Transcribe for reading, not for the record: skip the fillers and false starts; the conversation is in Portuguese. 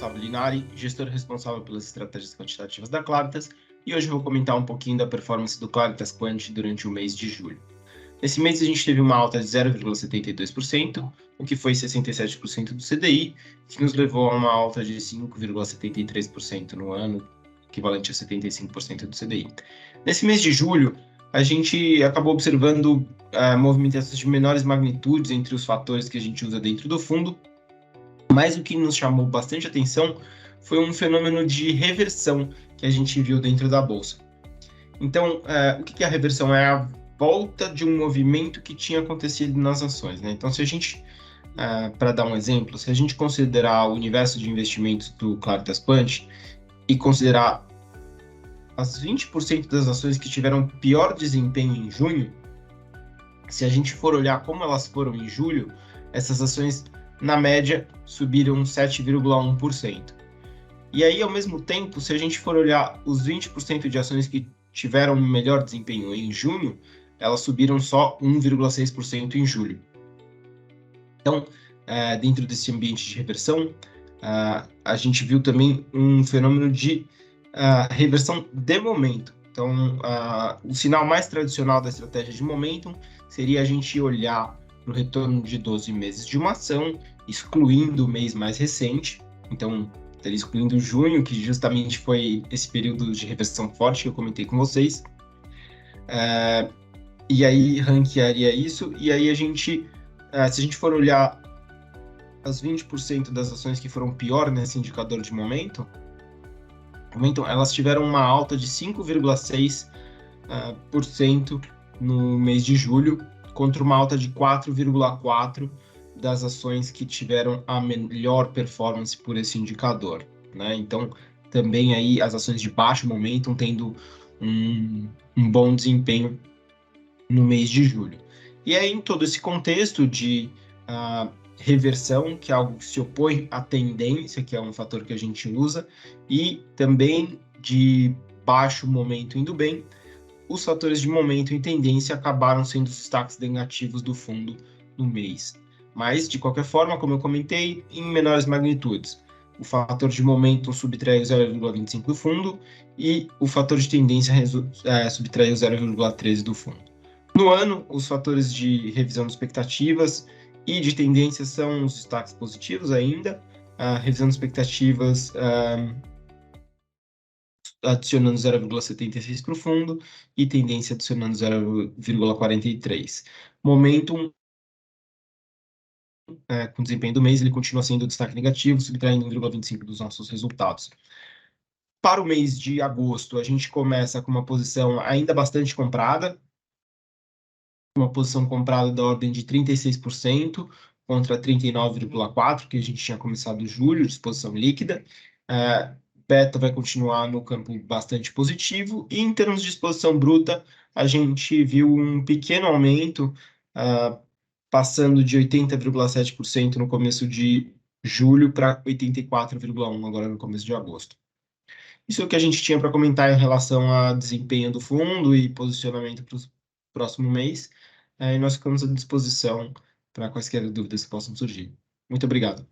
Gustavo Linari, gestor responsável pelas estratégias quantitativas da Claritas, e hoje eu vou comentar um pouquinho da performance do Claritas Quant durante o mês de julho. Nesse mês a gente teve uma alta de 0,72%, o que foi 67% do CDI, que nos levou a uma alta de 5,73% no ano, equivalente a 75% do CDI. Nesse mês de julho, a gente acabou observando movimentações de menores magnitudes entre os fatores que a gente usa dentro do fundo, mas o que nos chamou bastante atenção foi um fenômeno de reversão que a gente viu dentro da Bolsa. Então, o que é a reversão? É a volta de um movimento que tinha acontecido nas ações, né? Então, se a gente, para dar um exemplo, se a gente considerar o universo de investimentos do Claritas Quant e considerar as 20% das ações que tiveram pior desempenho em junho, se a gente for olhar como elas foram em julho, essas ações, na média, subiram 7,1%. E aí, ao mesmo tempo, se a gente for olhar os 20% de ações que tiveram melhor desempenho em junho, elas subiram só 1,6% em julho. Então, dentro desse ambiente de reversão, a gente viu também um fenômeno de reversão de momento. Então, o sinal mais tradicional da estratégia de momentum seria a gente olhar para o retorno de 12 meses de uma ação, excluindo o mês mais recente. Então, excluindo junho, que justamente foi esse período de reversão forte que eu comentei com vocês. E aí, ranquearia isso. E aí, se a gente for olhar as 20% das ações que foram pior nesse indicador de momentum, elas tiveram uma alta de 5,6% no mês de julho, contra uma alta de 4,4% das ações que tiveram a melhor performance por esse indicador, né? Então, também aí as ações de baixo momentum tendo um bom desempenho no mês de julho. E aí, em todo esse contexto de reversão, que é algo que se opõe à tendência, que é um fator que a gente usa, e também de baixo momento indo bem, os fatores de momento e tendência acabaram sendo os destaques negativos do fundo no mês. Mas, de qualquer forma, como eu comentei, em menores magnitudes. O fator de momento subtraiu 0,25 do fundo e o fator de tendência subtraiu 0,13 do fundo. No ano, os fatores de revisão de expectativas e de tendência são os destaques positivos ainda. A revisão de expectativas adicionando 0,76 para o fundo e tendência adicionando 0,43. Momentum, com desempenho do mês, ele continua sendo destaque negativo, subtraindo 1,25 dos nossos resultados. Para o mês de agosto, a gente começa com uma posição ainda bastante comprada, uma posição comprada da ordem de 36% contra 39,4% que a gente tinha começado em julho, de exposição líquida. Beta vai continuar no campo bastante positivo, e em termos de exposição bruta, a gente viu um pequeno aumento, passando de 80,7% no começo de julho para 84,1% agora no começo de agosto. Isso é o que a gente tinha para comentar em relação a desempenho do fundo e posicionamento para o próximo mês, e nós ficamos à disposição para quaisquer dúvidas que possam surgir. Muito obrigado.